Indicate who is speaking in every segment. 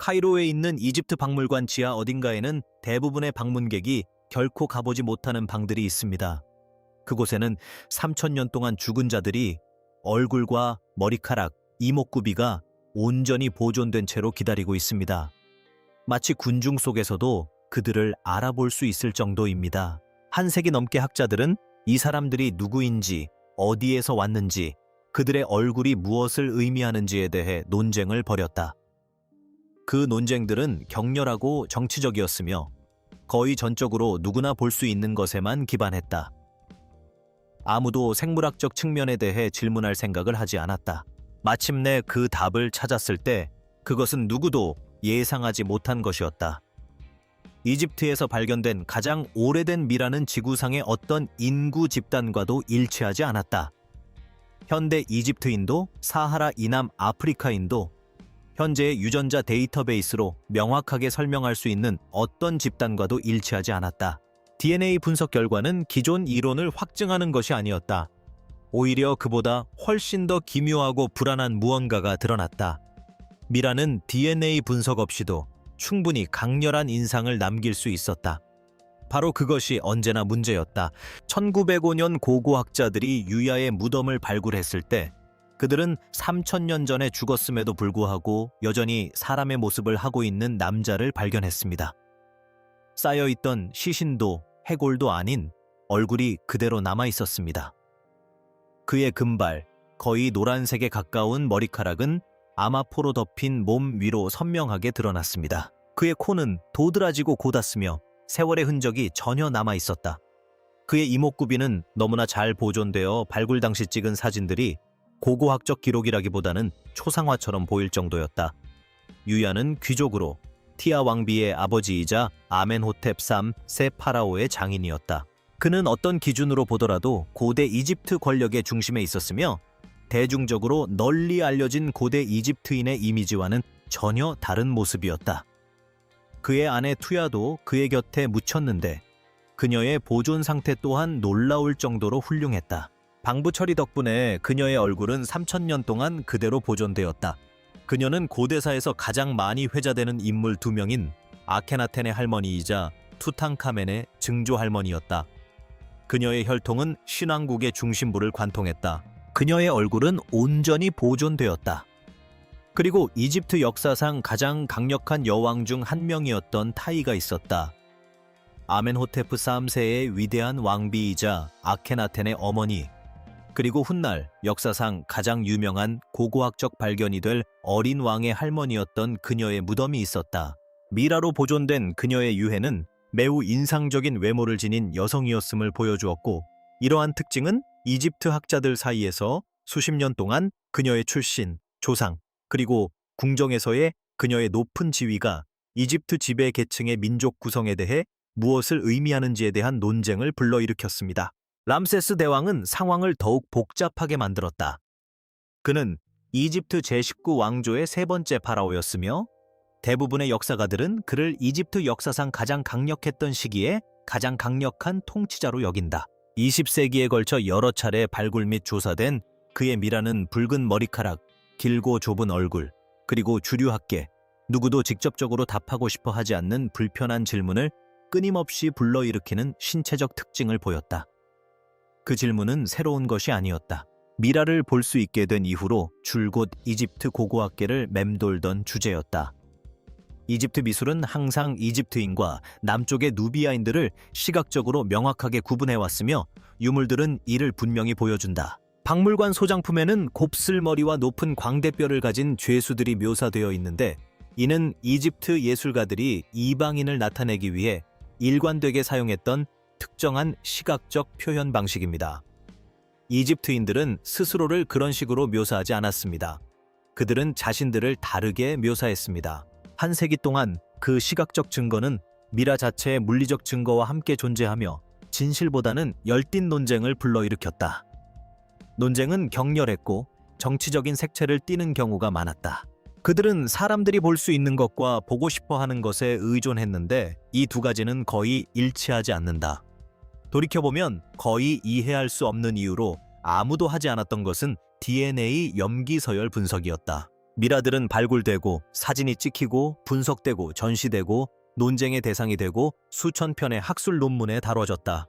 Speaker 1: 카이로에 있는 이집트 박물관 지하 어딘가에는 대부분의 방문객이 결코 가보지 못하는 방들이 있습니다. 그곳에는 3000년 동안 죽은 자들이 얼굴과 머리카락, 이목구비가 온전히 보존된 채로 기다리고 있습니다. 마치 군중 속에서도 그들을 알아볼 수 있을 정도입니다. 한 세기 넘게 학자들은 이 사람들이 누구인지, 어디에서 왔는지, 그들의 얼굴이 무엇을 의미하는지에 대해 논쟁을 벌였다. 그 논쟁들은 격렬하고 정치적이었으며 거의 전적으로 누구나 볼 수 있는 것에만 기반했다. 아무도 생물학적 측면에 대해 질문할 생각을 하지 않았다. 마침내 그 답을 찾았을 때 그것은 누구도 예상하지 못한 것이었다. 이집트에서 발견된 가장 오래된 미라는 지구상의 어떤 인구 집단과도 일치하지 않았다. 현대 이집트인도, 사하라 이남 아프리카인도 현재의 유전자 데이터베이스로 명확하게 설명할 수 있는 어떤 집단과도 일치하지 않았다. DNA 분석 결과는 기존 이론을 확증하는 것이 아니었다. 오히려 그보다 훨씬 더 기묘하고 불안한 무언가가 드러났다. 미라는 DNA 분석 없이도 충분히 강렬한 인상을 남길 수 있었다. 바로 그것이 언제나 문제였다. 1905년 고고학자들이 유야의 무덤을 발굴했을 때 그들은 3000년 전에 죽었음에도 불구하고 여전히 사람의 모습을 하고 있는 남자를 발견했습니다. 쌓여있던 시신도 해골도 아닌 얼굴이 그대로 남아 있었습니다. 그의 금발, 거의 노란색에 가까운 머리카락은 아마포로 덮인 몸 위로 선명하게 드러났습니다. 그의 코는 도드라지고 곧았으며 세월의 흔적이 전혀 남아 있었다. 그의 이목구비는 너무나 잘 보존되어 발굴 당시 찍은 사진들이 고고학적 기록이라기보다는 초상화처럼 보일 정도였다. 유야는 귀족으로 티아 왕비의 아버지이자 아멘호텝 3세 파라오의 장인이었다. 그는 어떤 기준으로 보더라도 고대 이집트 권력의 중심에 있었으며 대중적으로 널리 알려진 고대 이집트인의 이미지와는 전혀 다른 모습이었다. 그의 아내 투야도 그의 곁에 묻혔는데 그녀의 보존 상태 또한 놀라울 정도로 훌륭했다. 방부 처리 덕분에 그녀의 얼굴은 3000년 동안 그대로 보존되었다. 그녀는 고대사에서 가장 많이 회자되는 인물 2명인 아케나텐의 할머니이자 투탕카멘의 증조 할머니였다. 그녀의 혈통은 신왕국의 중심부를 관통했다. 그녀의 얼굴은 온전히 보존되었다. 그리고 이집트 역사상 가장 강력한 여왕 중 한 명이었던 타이가 있었다. 아멘호테프 3세의 위대한 왕비이자 아케나텐의 어머니, 그리고 훗날 역사상 가장 유명한 고고학적 발견이 될 어린 왕의 할머니였던 그녀의 무덤이 있었다. 미라로 보존된 그녀의 유해는 매우 인상적인 외모를 지닌 여성이었음을 보여주었고, 이러한 특징은 이집트 학자들 사이에서 수십 년 동안 그녀의 출신, 조상, 그리고 궁정에서의 그녀의 높은 지위가 이집트 지배 계층의 민족 구성에 대해 무엇을 의미하는지에 대한 논쟁을 불러일으켰습니다. 람세스 대왕은 상황을 더욱 복잡하게 만들었다. 그는 이집트 제19 왕조의 세 번째 파라오였으며 대부분의 역사가들은 그를 이집트 역사상 가장 강력했던 시기에 가장 강력한 통치자로 여긴다. 20세기에 걸쳐 여러 차례 발굴 및 조사된 그의 미라는 붉은 머리카락, 길고 좁은 얼굴, 그리고 주류학계, 누구도 직접적으로 답하고 싶어 하지 않는 불편한 질문을 끊임없이 불러일으키는 신체적 특징을 보였다. 그 질문은 새로운 것이 아니었다. 미라를 볼 수 있게 된 이후로 줄곧 이집트 고고학계를 맴돌던 주제였다. 이집트 미술은 항상 이집트인과 남쪽의 누비아인들을 시각적으로 명확하게 구분해왔으며 유물들은 이를 분명히 보여준다. 박물관 소장품에는 곱슬머리와 높은 광대뼈를 가진 죄수들이 묘사되어 있는데 이는 이집트 예술가들이 이방인을 나타내기 위해 일관되게 사용했던 특정한 시각적 표현 방식입니다. 이집트인들은 스스로를 그런 식으로 묘사하지 않았습니다. 그들은 자신들을 다르게 묘사했습니다. 한 세기 동안 그 시각적 증거는 미라 자체의 물리적 증거와 함께 존재하며 진실보다는 열띤 논쟁을 불러일으켰다. 논쟁은 격렬했고 정치적인 색채를 띠는 경우가 많았다. 그들은 사람들이 볼 수 있는 것과 보고 싶어 하는 것에 의존했는데 이 두 가지는 거의 일치하지 않는다. 돌이켜보면 거의 이해할 수 없는 이유로 아무도 하지 않았던 것은 DNA 염기서열 분석이었다. 미라들은 발굴되고 사진이 찍히고 분석되고 전시되고 논쟁의 대상이 되고 수천 편의 학술 논문에 다뤄졌다.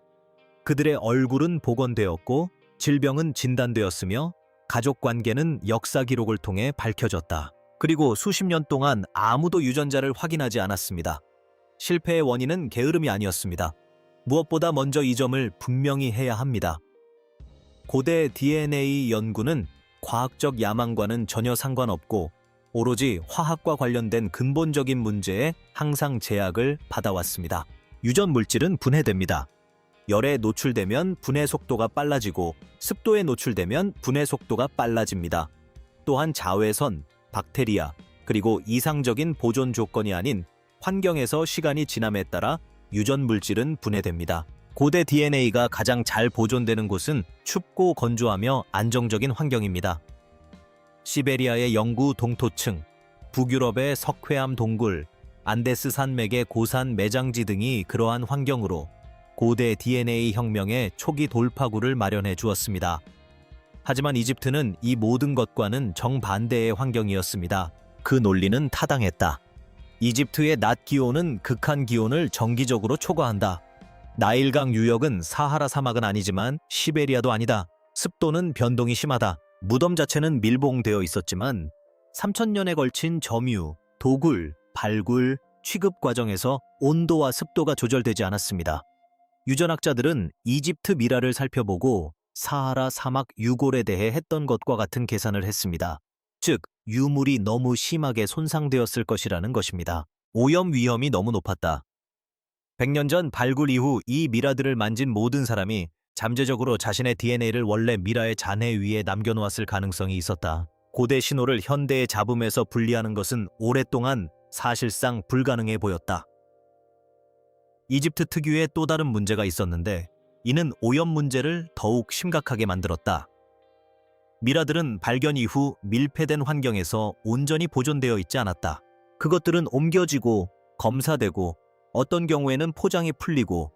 Speaker 1: 그들의 얼굴은 복원되었고 질병은 진단되었으며 가족 관계는 역사 기록을 통해 밝혀졌다. 그리고 수십 년 동안 아무도 유전자를 확인하지 않았습니다. 실패의 원인은 게으름이 아니었습니다. 무엇보다 먼저 이 점을 분명히 해야 합니다. 고대 DNA 연구는 과학적 야망과는 전혀 상관없고 오로지 화학과 관련된 근본적인 문제에 항상 제약을 받아왔습니다. 유전 물질은 분해됩니다. 열에 노출되면 분해 속도가 빨라지고 습도에 노출되면 분해 속도가 빨라집니다. 또한 자외선, 박테리아, 그리고 이상적인 보존 조건이 아닌 환경에서 시간이 지남에 따라 유전 물질은 분해됩니다. 고대 DNA가 가장 잘 보존되는 곳은 춥고 건조하며 안정적인 환경입니다. 시베리아의 영구 동토층, 북유럽의 석회암 동굴, 안데스 산맥의 고산 매장지 등이 그러한 환경으로 고대 DNA 혁명의 초기 돌파구를 마련해 주었습니다. 하지만 이집트는 이 모든 것과는 정반대의 환경이었습니다. 그 논리는 타당했다. 이집트의 낮 기온은 극한 기온을 정기적으로 초과한다. 나일강 유역은 사하라 사막은 아니지만 시베리아도 아니다. 습도는 변동이 심하다. 무덤 자체는 밀봉되어 있었지만 3000년에 걸친 점유, 도굴, 발굴, 취급 과정에서 온도와 습도가 조절되지 않았습니다. 유전학자들은 이집트 미라를 살펴보고 사하라 사막 유골에 대해 했던 것과 같은 계산을 했습니다. 즉, 유물이 너무 심하게 손상되었을 것이라는 것입니다. 오염 위험이 너무 높았다. 100년 전 발굴 이후 이 미라들을 만진 모든 사람이 잠재적으로 자신의 DNA를 원래 미라의 잔해 위에 남겨놓았을 가능성이 있었다. 고대 신호를 현대의 잡음에서 분리하는 것은 오랫동안 사실상 불가능해 보였다. 이집트 특유의 또 다른 문제가 있었는데 이는 오염 문제를 더욱 심각하게 만들었다. 미라들은 발견 이후 밀폐된 환경에서 온전히 보존되어 있지 않았다. 그것들은 옮겨지고 검사되고 어떤 경우에는 포장이 풀리고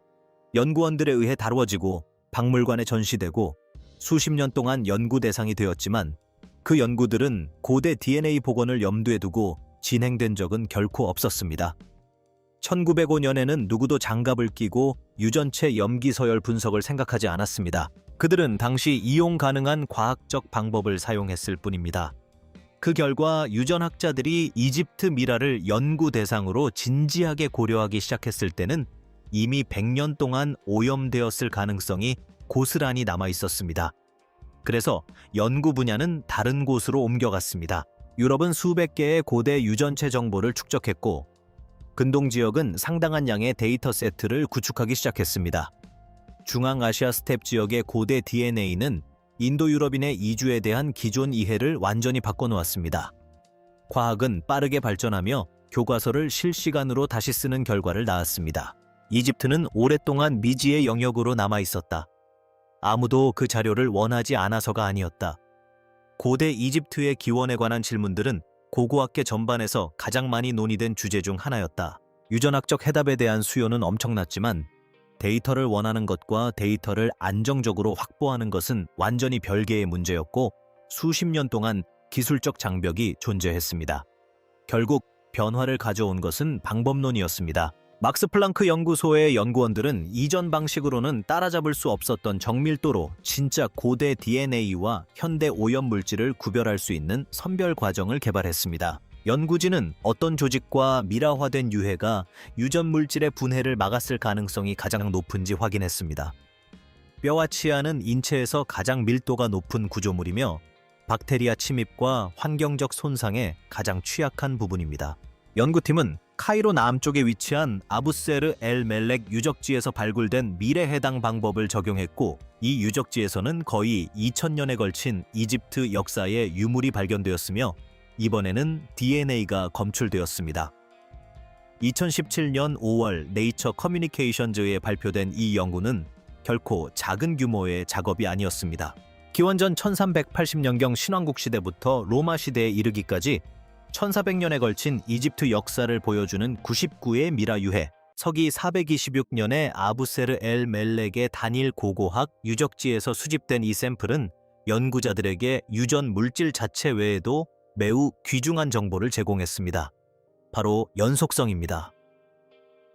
Speaker 1: 연구원들에 의해 다루어지고 박물관에 전시되고 수십 년 동안 연구 대상이 되었지만 그 연구들은 고대 DNA 복원을 염두에 두고 진행된 적은 결코 없었습니다. 1905년에는 누구도 장갑을 끼고 유전체 염기 서열 분석을 생각하지 않았습니다. 그들은 당시 이용 가능한 과학적 방법을 사용했을 뿐입니다. 그 결과 유전학자들이 이집트 미라를 연구 대상으로 진지하게 고려하기 시작했을 때는 이미 100년 동안 오염되었을 가능성이 고스란히 남아 있었습니다. 그래서 연구 분야는 다른 곳으로 옮겨갔습니다. 유럽은 수백 개의 고대 유전체 정보를 축적했고 근동 지역은 상당한 양의 데이터 세트를 구축하기 시작했습니다. 중앙아시아 스텝 지역의 고대 DNA는 인도 유럽인의 이주에 대한 기존 이해를 완전히 바꿔놓았습니다. 과학은 빠르게 발전하며 교과서를 실시간으로 다시 쓰는 결과를 낳았습니다. 이집트는 오랫동안 미지의 영역으로 남아있었다. 아무도 그 자료를 원하지 않아서가 아니었다. 고대 이집트의 기원에 관한 질문들은 고고학계 전반에서 가장 많이 논의된 주제 중 하나였다. 유전학적 해답에 대한 수요는 엄청났지만 데이터를 원하는 것과 데이터를 안정적으로 확보하는 것은 완전히 별개의 문제였고 수십 년 동안 기술적 장벽이 존재했습니다. 결국 변화를 가져온 것은 방법론이었습니다. 막스 플랑크 연구소의 연구원들은 이전 방식으로는 따라잡을 수 없었던 정밀도로 진짜 고대 DNA와 현대 오염 물질을 구별할 수 있는 선별 과정을 개발했습니다. 연구진은 어떤 조직과 미라화된 유해가 유전 물질의 분해를 막았을 가능성이 가장 높은지 확인했습니다. 뼈와 치아는 인체에서 가장 밀도가 높은 구조물이며 박테리아 침입과 환경적 손상에 가장 취약한 부분입니다. 연구팀은 카이로 남쪽에 위치한 아부세르 엘 멜렉 유적지에서 발굴된 밀에 해당 방법을 적용했고 이 유적지에서는 거의 2000년에 걸친 이집트 역사의 유물이 발견되었으며 이번에는 DNA가 검출되었습니다. 2017년 5월 네이처 커뮤니케이션즈에 발표된 이 연구는 결코 작은 규모의 작업이 아니었습니다. 기원전 1380년경 신왕국 시대부터 로마 시대에 이르기까지 1400년에 걸친 이집트 역사를 보여주는 99의 미라 유해, 서기 426년에 아부세르 엘 멜렉의 단일 고고학 유적지에서 수집된 이 샘플은 연구자들에게 유전 물질 자체 외에도 매우 귀중한 정보를 제공했습니다. 바로 연속성입니다.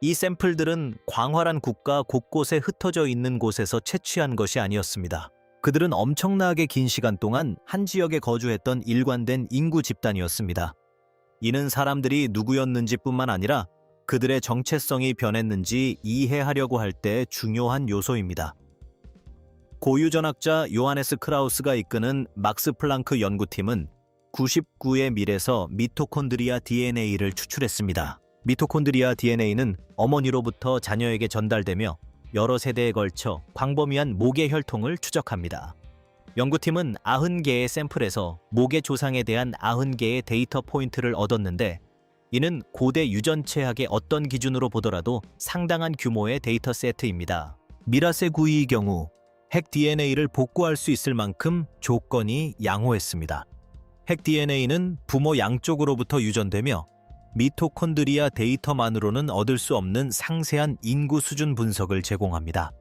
Speaker 1: 이 샘플들은 광활한 국가 곳곳에 흩어져 있는 곳에서 채취한 것이 아니었습니다. 그들은 엄청나게 긴 시간 동안 한 지역에 거주했던 일관된 인구 집단이었습니다. 이는 사람들이 누구였는지 뿐만 아니라 그들의 정체성이 변했는지 이해하려고 할 때 중요한 요소입니다. 고유전학자 요하네스 크라우스가 이끄는 막스 플랑크 연구팀은 99의 밀에서 미토콘드리아 DNA를 추출했습니다. 미토콘드리아 DNA는 어머니로부터 자녀에게 전달되며 여러 세대에 걸쳐 광범위한 목의 혈통을 추적합니다. 연구팀은 90개의 샘플에서 목의 조상에 대한 90개의 데이터 포인트를 얻었는데 이는 고대 유전체학의 어떤 기준으로 보더라도 상당한 규모의 데이터 세트입니다. 미라세구이의 경우 핵 DNA를 복구할 수 있을 만큼 조건이 양호했습니다. 핵 DNA는 부모 양쪽으로부터 유전되며 미토콘드리아 데이터만으로는 얻을 수 없는 상세한 인구 수준 분석을 제공합니다.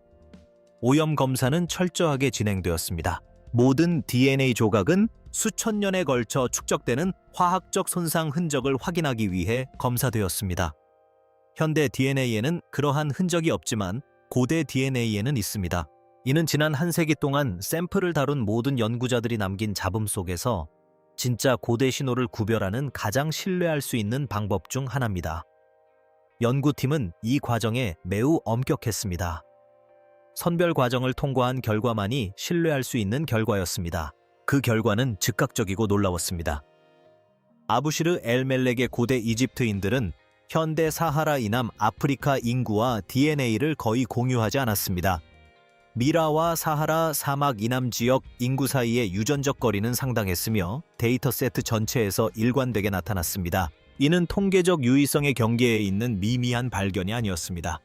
Speaker 1: 오염 검사는 철저하게 진행되었습니다. 모든 DNA 조각은 수천 년에 걸쳐 축적되는 화학적 손상 흔적을 확인하기 위해 검사되었습니다. 현대 DNA에는 그러한 흔적이 없지만 고대 DNA에는 있습니다. 이는 지난 한 세기 동안 샘플을 다룬 모든 연구자들이 남긴 잡음 속에서 진짜 고대 신호를 구별하는 가장 신뢰할 수 있는 방법 중 하나입니다. 연구팀은 이 과정에 매우 엄격했습니다. 선별 과정을 통과한 결과만이 신뢰할 수 있는 결과였습니다. 그 결과는 즉각적이고 놀라웠습니다. 아부시르 엘멜렉의 고대 이집트인들은 현대 사하라 이남 아프리카 인구와 DNA를 거의 공유하지 않았습니다. 미라와 사하라 사막 이남 지역 인구 사이의 유전적 거리는 상당했으며 데이터 세트 전체에서 일관되게 나타났습니다. 이는 통계적 유의성의 경계에 있는 미미한 발견이 아니었습니다.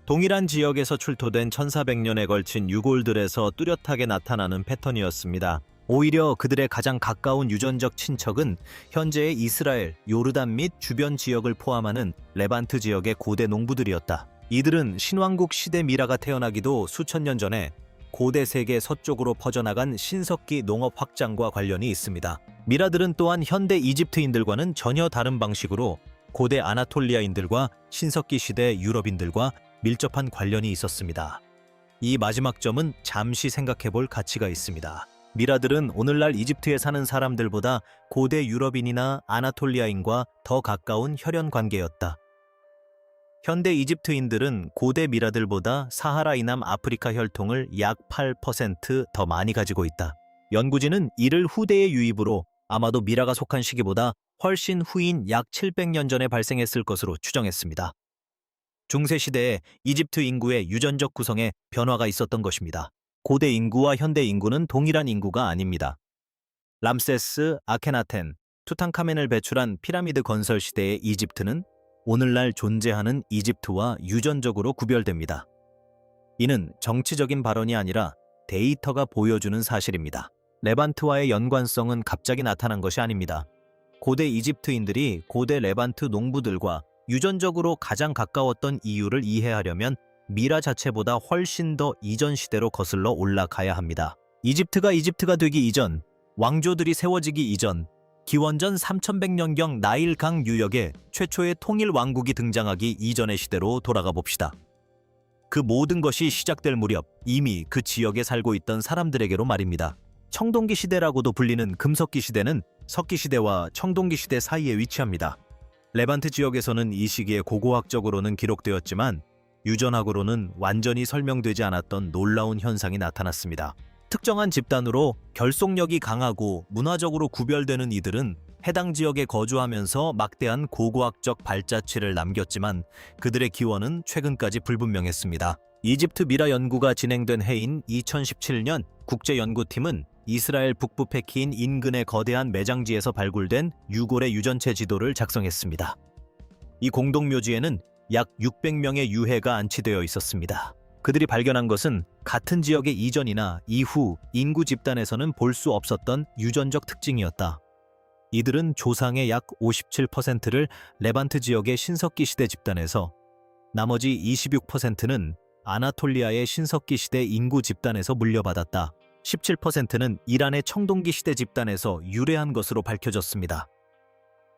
Speaker 1: 동일한 지역에서 출토된 1400년에 걸친 유골들에서 뚜렷하게 나타나는 패턴이었습니다. 오히려 그들의 가장 가까운 유전적 친척은 현재의 이스라엘, 요르단 및 주변 지역을 포함하는 레반트 지역의 고대 농부들이었다. 이들은 신왕국 시대 미라가 태어나기도 수천 년 전에 고대 세계 서쪽으로 퍼져나간 신석기 농업 확장과 관련이 있습니다. 미라들은 또한 현대 이집트인들과는 전혀 다른 방식으로 고대 아나톨리아인들과 신석기 시대 유럽인들과 밀접한 관련이 있었습니다. 이 마지막 점은 잠시 생각해 볼 가치가 있습니다. 미라들은 오늘날 이집트에 사는 사람들보다 고대 유럽인이나 아나톨리아인과 더 가까운 혈연 관계였다. 현대 이집트인들은 고대 미라들보다 사하라 이남 아프리카 혈통을 약 8% 많이 가지고 있다. 연구진은 이를 후대의 유입으로 아마도 미라가 속한 시기보다 훨씬 후인 약 700년 전에 발생했을 것으로 추정했습니다. 중세시대에 이집트 인구의 유전적 구성에 변화가 있었던 것입니다. 고대 인구와 현대 인구는 동일한 인구가 아닙니다. 람세스, 아케나텐, 투탕카멘을 배출한 피라미드 건설 시대의 이집트는 오늘날 존재하는 이집트와 유전적으로 구별됩니다. 이는 정치적인 발언이 아니라 데이터가 보여주는 사실입니다. 레반트와의 연관성은 갑자기 나타난 것이 아닙니다. 고대 이집트인들이 고대 레반트 농부들과 유전적으로 가장 가까웠던 이유를 이해하려면 미라 자체보다 훨씬 더 이전 시대로 거슬러 올라가야 합니다. 이집트가 되기 이전, 왕조들이 세워지기 이전, 기원전 3100년경 나일강 유역에 최초의 통일 왕국이 등장하기 이전의 시대로 돌아가 봅시다. 그 모든 것이 시작될 무렵 이미 그 지역에 살고 있던 사람들에게로 말입니다. 청동기 시대라고도 불리는 금석기 시대는 석기 시대와 청동기 시대 사이에 위치합니다. 레반트 지역에서는 이 시기에 고고학적으로는 기록되었지만 유전학으로는 완전히 설명되지 않았던 놀라운 현상이 나타났습니다. 특정한 집단으로 결속력이 강하고 문화적으로 구별되는 이들은 해당 지역에 거주하면서 막대한 고고학적 발자취를 남겼지만 그들의 기원은 최근까지 불분명했습니다. 이집트 미라 연구가 진행된 해인 2017년 국제연구팀은 이스라엘 북부 페키인 인근의 거대한 매장지에서 발굴된 유골의 유전체 지도를 작성했습니다. 이 공동묘지에는 약 600명의 유해가 안치되어 있었습니다. 그들이 발견한 것은 같은 지역의 이전이나 이후 인구 집단에서는 볼 수 없었던 유전적 특징이었다. 이들은 조상의 약 57%를 레반트 지역의 신석기 시대 집단에서, 나머지 26%는 아나톨리아의 신석기 시대 인구 집단에서 물려받았다. 17%는 이란의 청동기 시대 집단에서 유래한 것으로 밝혀졌습니다.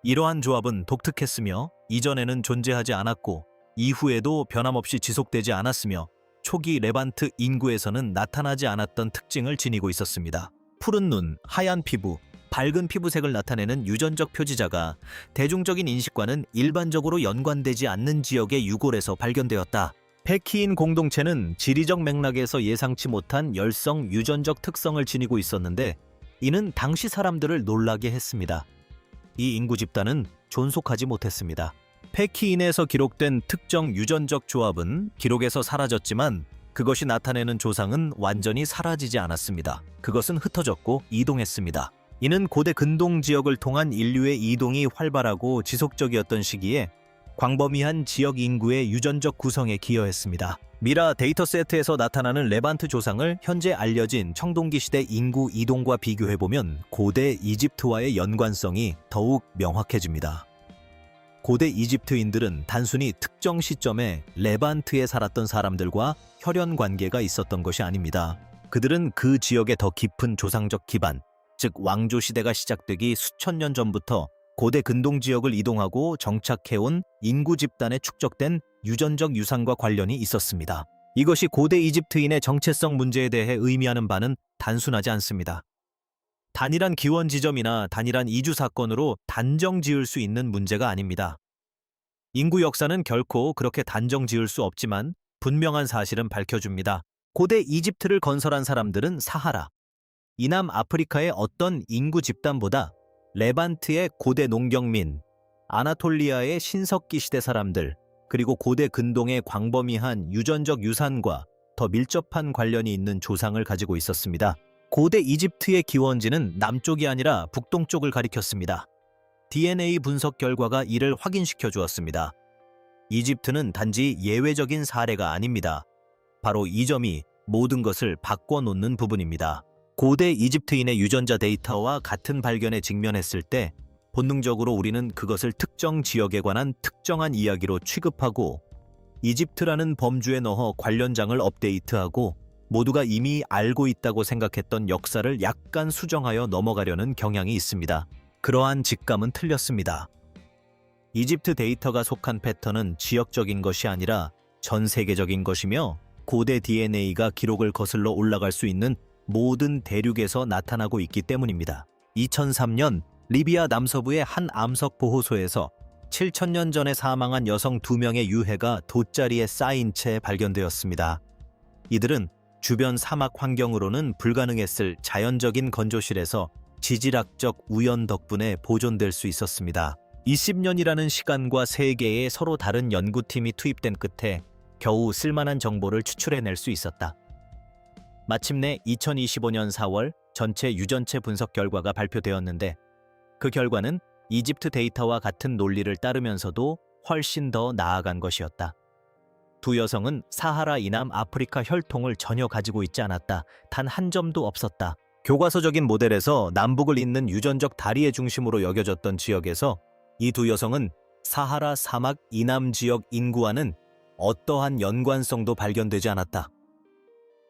Speaker 1: 이러한 조합은 독특했으며 이전에는 존재하지 않았고 이후에도 변함없이 지속되지 않았으며 초기 레반트 인구에서는 나타나지 않았던 특징을 지니고 있었습니다. 푸른 눈, 하얀 피부, 밝은 피부색을 나타내는 유전적 표지자가 대중적인 인식과는 일반적으로 연관되지 않는 지역의 유골에서 발견되었다. 페키인 공동체는 지리적 맥락에서 예상치 못한 열성 유전적 특성을 지니고 있었는데 이는 당시 사람들을 놀라게 했습니다. 이 인구 집단은 존속하지 못했습니다. 페키인에서 기록된 특정 유전적 조합은 기록에서 사라졌지만 그것이 나타내는 조상은 완전히 사라지지 않았습니다. 그것은 흩어졌고 이동했습니다. 이는 고대 근동 지역을 통한 인류의 이동이 활발하고 지속적이었던 시기에 광범위한 지역 인구의 유전적 구성에 기여했습니다. 미라 데이터세트에서 나타나는 레반트 조상을 현재 알려진 청동기 시대 인구 이동과 비교해보면 고대 이집트와의 연관성이 더욱 명확해집니다. 고대 이집트인들은 단순히 특정 시점에 레반트에 살았던 사람들과 혈연 관계가 있었던 것이 아닙니다. 그들은 그 지역의 더 깊은 조상적 기반, 즉 왕조 시대가 시작되기 수천 년 전부터 고대 근동 지역을 이동하고 정착해온 인구 집단에 축적된 유전적 유산과 관련이 있었습니다. 이것이 고대 이집트인의 정체성 문제에 대해 의미하는 바는 단순하지 않습니다. 단일한 기원 지점이나 단일한 이주 사건으로 단정 지을 수 있는 문제가 아닙니다. 인구 역사는 결코 그렇게 단정 지을 수 없지만 분명한 사실은 밝혀줍니다. 고대 이집트를 건설한 사람들은 사하라, 이남 아프리카의 어떤 인구 집단보다 레반트의 고대 농경민, 아나톨리아의 신석기 시대 사람들, 그리고 고대 근동의 광범위한 유전적 유산과 더 밀접한 관련이 있는 조상을 가지고 있었습니다. 고대 이집트의 기원지는 남쪽이 아니라 북동쪽을 가리켰습니다. DNA 분석 결과가 이를 확인시켜 주었습니다. 이집트는 단지 예외적인 사례가 아닙니다. 바로 이 점이 모든 것을 바꿔놓는 부분입니다. 고대 이집트인의 유전자 데이터와 같은 발견에 직면했을 때 본능적으로 우리는 그것을 특정 지역에 관한 특정한 이야기로 취급하고 이집트라는 범주에 넣어 관련장을 업데이트하고 모두가 이미 알고 있다고 생각했던 역사를 약간 수정하여 넘어가려는 경향이 있습니다. 그러한 직감은 틀렸습니다. 이집트 데이터가 속한 패턴은 지역적인 것이 아니라 전 세계적인 것이며 고대 DNA가 기록을 거슬러 올라갈 수 있는 모든 대륙에서 나타나고 있기 때문입니다. 2003년 리비아 남서부의 한 암석 보호소에서 7,000년 전에 사망한 여성 2명의 유해가 돗자리에 쌓인 채 발견되었습니다. 이들은 주변 사막 환경으로는 불가능했을 자연적인 건조실에서 지질학적 우연 덕분에 보존될 수 있었습니다. 20년이라는 시간과 3개의 서로 다른 연구팀이 투입된 끝에 겨우 쓸만한 정보를 추출해낼 수 있었다. 마침내 2025년 4월 전체 유전체 분석 결과가 발표되었는데 그 결과는 이집트 데이터와 같은 논리를 따르면서도 훨씬 더 나아간 것이었다. 두 여성은 사하라 이남 아프리카 혈통을 전혀 가지고 있지 않았다. 단 한 점도 없었다. 교과서적인 모델에서 남북을 잇는 유전적 다리의 중심으로 여겨졌던 지역에서 이 두 여성은 사하라 사막 이남 지역 인구와는 어떠한 연관성도 발견되지 않았다.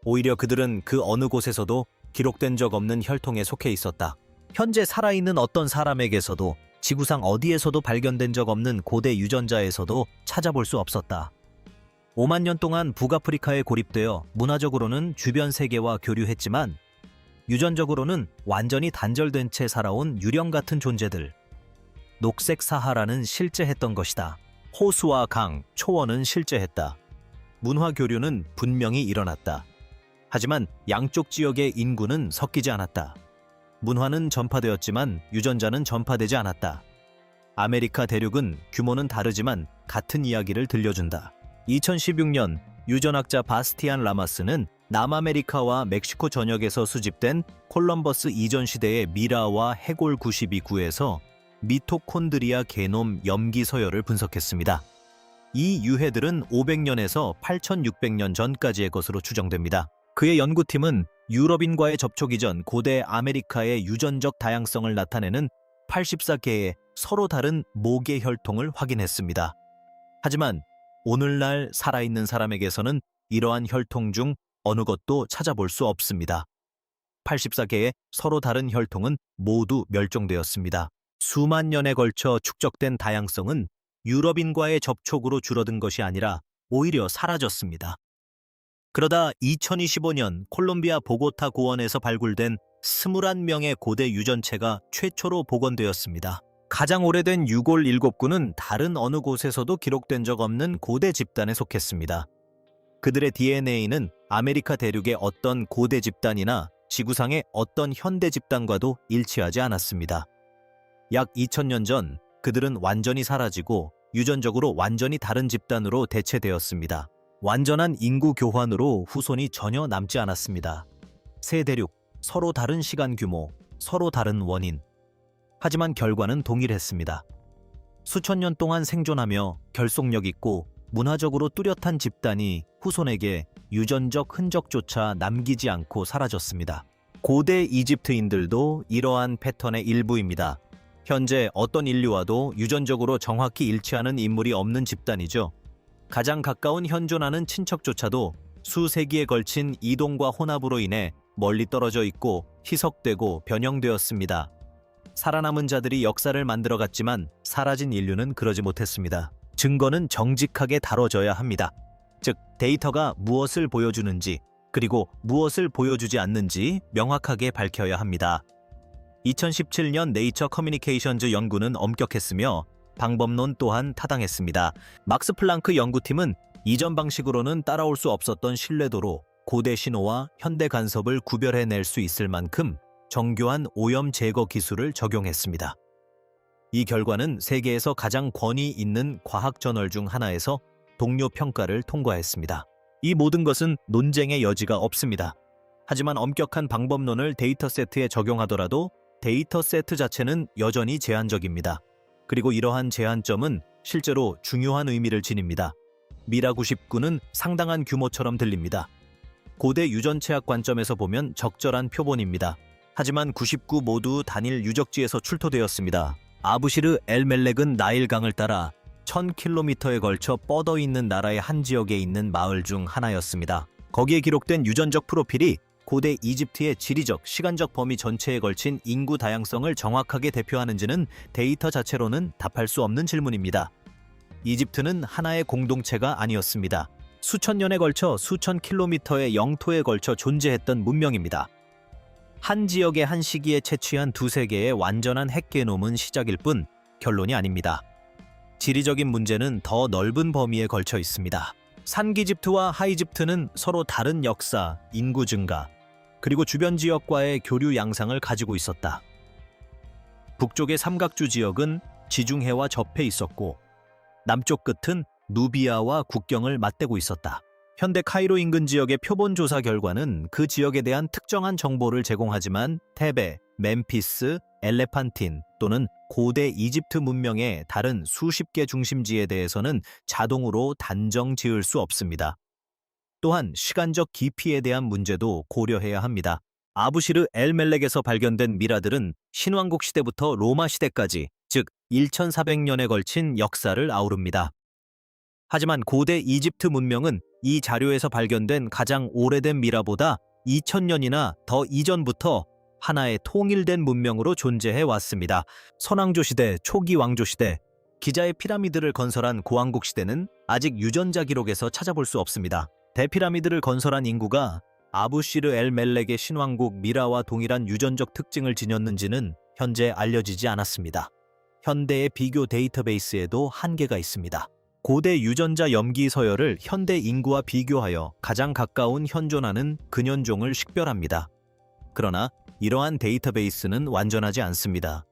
Speaker 1: 오히려 그들은 그 어느 곳에서도 기록된 적 없는 혈통에 속해 있었다. 현재 살아있는 어떤 사람에게서도 지구상 어디에서도 발견된 적 없는 고대 유전자에서도 찾아볼 수 없었다. 5만 년 동안 북아프리카에 고립되어 문화적으로는 주변 세계와 교류했지만 유전적으로는 완전히 단절된 채 살아온 유령 같은 존재들. 녹색 사하라는 실제했던 것이다. 호수와 강, 초원은 실제했다. 문화 교류는 분명히 일어났다. 하지만 양쪽 지역의 인구는 섞이지 않았다. 문화는 전파되었지만 유전자는 전파되지 않았다. 아메리카 대륙은 규모는 다르지만 같은 이야기를 들려준다. 2016년 유전학자 바스티안 라마스는 남아메리카와 멕시코 전역에서 수집된 콜럼버스 이전 시대의 미라와 해골 92구에서 미토콘드리아 게놈 염기 서열을 분석했습니다. 이 유해들은 500년에서 8,600년 전까지의 것으로 추정됩니다. 그의 연구팀은 유럽인과의 접촉 이전 고대 아메리카의 유전적 다양성을 나타내는 84개의 서로 다른 모계 혈통을 확인했습니다. 하지만 오늘날 살아있는 사람에게서는 이러한 혈통 중 어느 것도 찾아볼 수 없습니다. 184개의 서로 다른 혈통은 모두 멸종되었습니다. 수만 년에 걸쳐 축적된 다양성은 유럽인과의 접촉으로 줄어든 것이 아니라 오히려 사라졌습니다. 그러다 2025년 콜롬비아 보고타 고원에서 발굴된 21명의 고대 유전체가 최초로 복원되었습니다. 가장 오래된 유골 7구는 다른 어느 곳에서도 기록된 적 없는 고대 집단에 속했습니다. 그들의 DNA는 아메리카 대륙의 어떤 고대 집단이나 지구상의 어떤 현대 집단과도 일치하지 않았습니다. 약 2000년 전 그들은 완전히 사라지고 유전적으로 완전히 다른 집단으로 대체되었습니다. 완전한 인구 교환으로 후손이 전혀 남지 않았습니다. 세 대륙, 서로 다른 시간 규모, 서로 다른 원인. 하지만 결과는 동일했습니다. 수천 년 동안 생존하며 결속력 있고 문화적으로 뚜렷한 집단이 후손에게 유전적 흔적조차 남기지 않고 사라졌습니다. 고대 이집트인들도 이러한 패턴의 일부입니다. 현재 어떤 인류와도 유전적으로 정확히 일치하는 인물이 없는 집단이죠. 가장 가까운 현존하는 친척조차도 수세기에 걸친 이동과 혼합으로 인해 멀리 떨어져 있고 희석되고 변형되었습니다. 살아남은 자들이 역사를 만들어갔지만 사라진 인류는 그러지 못했습니다. 증거는 정직하게 다뤄져야 합니다. 즉, 데이터가 무엇을 보여주는지 그리고 무엇을 보여주지 않는지 명확하게 밝혀야 합니다. 2017년 네이처 커뮤니케이션즈 연구는 엄격했으며 방법론 또한 타당했습니다. 막스 플랑크 연구팀은 이전 방식으로는 따라올 수 없었던 신뢰도로 고대 신호와 현대 간섭을 구별해낼 수 있을 만큼 정교한 오염 제거 기술을 적용했습니다. 이 결과는 세계에서 가장 권위 있는 과학 저널 중 하나에서 동료 평가를 통과했습니다. 이 모든 것은 논쟁의 여지가 없습니다. 하지만 엄격한 방법론을 데이터 세트에 적용하더라도 데이터 세트 자체는 여전히 제한적입니다. 그리고 이러한 제한점은 실제로 중요한 의미를 지닙니다. 미라 99는 상당한 규모처럼 들립니다. 고대 유전체학 관점에서 보면 적절한 표본입니다. 하지만 99 모두 단일 유적지에서 출토되었습니다. 아부시르 엘멜렉은 나일강을 따라 1000km에 걸쳐 뻗어 있는 나라의 한 지역에 있는 마을 중 하나였습니다. 거기에 기록된 유전적 프로필이 고대 이집트의 지리적, 시간적 범위 전체에 걸친 인구 다양성을 정확하게 대표하는지는 데이터 자체로는 답할 수 없는 질문입니다. 이집트는 하나의 공동체가 아니었습니다. 수천 년에 걸쳐 수천 킬로미터의 영토에 걸쳐 존재했던 문명입니다. 한 지역의 한 시기에 채취한 두세 개의 완전한 핵게놈은 시작일 뿐 결론이 아닙니다. 지리적인 문제는 더 넓은 범위에 걸쳐 있습니다. 산기집트와 하이집트는 서로 다른 역사, 인구 증가, 그리고 주변 지역과의 교류 양상을 가지고 있었다. 북쪽의 삼각주 지역은 지중해와 접해 있었고 남쪽 끝은 누비아와 국경을 맞대고 있었다. 현대 카이로 인근 지역의 표본 조사 결과는 그 지역에 대한 특정한 정보를 제공하지만 테베, 멤피스, 엘레판틴 또는 고대 이집트 문명의 다른 수십 개 중심지에 대해서는 자동으로 단정 지을 수 없습니다. 또한 시간적 깊이에 대한 문제도 고려해야 합니다. 아부시르 엘멜렉에서 발견된 미라들은 신왕국 시대부터 로마 시대까지, 즉 1400년에 걸친 역사를 아우릅니다. 하지만 고대 이집트 문명은 이 자료에서 발견된 가장 오래된 미라보다 2000년이나 더 이전부터 하나의 통일된 문명으로 존재해 왔습니다. 선왕조 시대, 초기 왕조 시대, 기자의 피라미드를 건설한 고왕국 시대는 아직 유전자 기록에서 찾아볼 수 없습니다. 대피라미드를 건설한 인구가 아부시르 엘멜렉의 신왕국 미라와 동일한 유전적 특징을 지녔는지는 현재 알려지지 않았습니다. 현대의 비교 데이터베이스에도 한계가 있습니다. 고대 유전자 염기 서열을 현대 인구와 비교하여 가장 가까운 현존하는 근현종을 식별합니다. 그러나 이러한 데이터베이스는 완전하지 않습니다.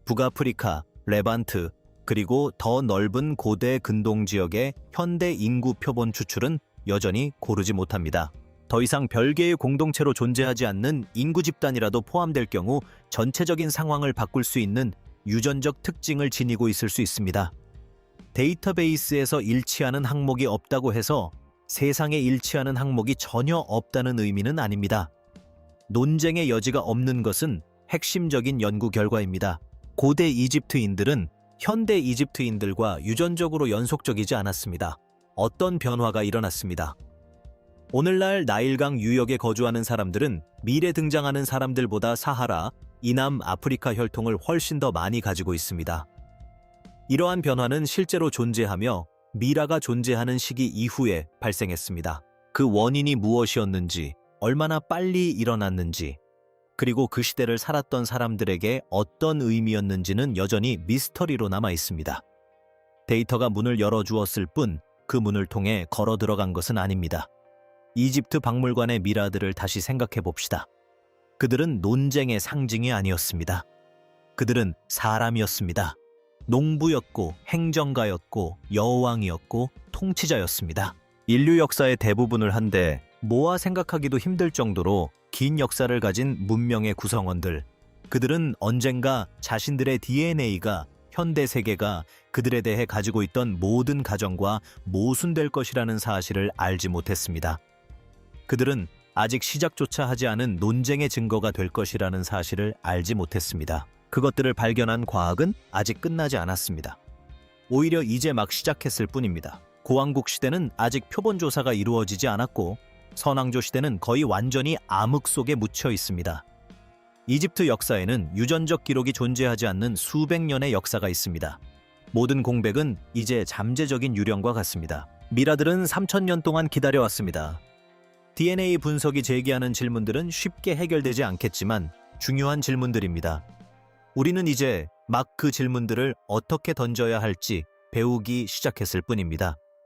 Speaker 1: 북아프리카, 레반트, 그리고 더 넓은 고대 근동 지역의 현대 인구 표본 추출은 여전히 고르지 못합니다. 더 이상 별개의 공동체로 존재하지 않는 인구 집단이라도 포함될 경우 전체적인 상황을 바꿀 수 있는 유전적 특징을 지니고 있을 수 있습니다. 데이터베이스에서 일치하는 항목이 없다고 해서 세상에 일치하는 항목이 전혀 없다는 의미는 아닙니다. 논쟁의 여지가 없는 것은 핵심적인 연구 결과입니다. 고대 이집트인들은 현대 이집트인들과 유전적으로 연속적이지 않았습니다. 어떤 변화가 일어났습니다. 오늘날 나일강 유역에 거주하는 사람들은 미래 등장하는 사람들보다 사하라, 이남 아프리카 혈통을 훨씬 더 많이 가지고 있습니다. 이러한 변화는 실제로 존재하며 미라가 존재하는 시기 이후에 발생했습니다. 그 원인이 무엇이었는지, 얼마나 빨리 일어났는지, 그리고 그 시대를 살았던 사람들에게 어떤 의미였는지는 여전히 미스터리로 남아 있습니다. 데이터가 문을 열어주었을 뿐 그 문을 통해 걸어 들어간 것은 아닙니다. 이집트 박물관의 미라들을 다시 생각해 봅시다. 그들은 논쟁의 상징이 아니었습니다. 그들은 사람이었습니다. 농부였고 행정가였고 여왕이었고 통치자였습니다. 인류 역사의 대부분을 한데 모아 생각하기도 힘들 정도로 긴 역사를 가진 문명의 구성원들. 그들은 언젠가 자신들의 DNA가 현대 세계가 그들에 대해 가지고 있던 모든 가정과 모순될 것이라는 사실을 알지 못했습니다. 그들은 아직 시작조차 하지 않은 논쟁의 증거가 될 것이라는 사실을 알지 못했습니다. 그것들을 발견한 과학은 아직 끝나지 않았습니다. 오히려 이제 막 시작했을 뿐입니다. 고왕국 시대는 아직 표본 조사가 이루어지지 않았고 선왕조 시대는 거의 완전히 암흑 속에 묻혀 있습니다. 이집트 역사에는 유전적 기록이 존재하지 않는 수백 년의 역사가 있습니다. 모든 공백은 이제 잠재적인 유령과 같습니다. 미라들은 3000년 동안 기다려왔습니다. DNA 분석이 제기하는 질문들은 쉽게 해결되지 않겠지만 중요한 질문들입니다. 우리는 이제 막 그 질문들을 어떻게 던져야 할지 배우기 시작했을 뿐입니다.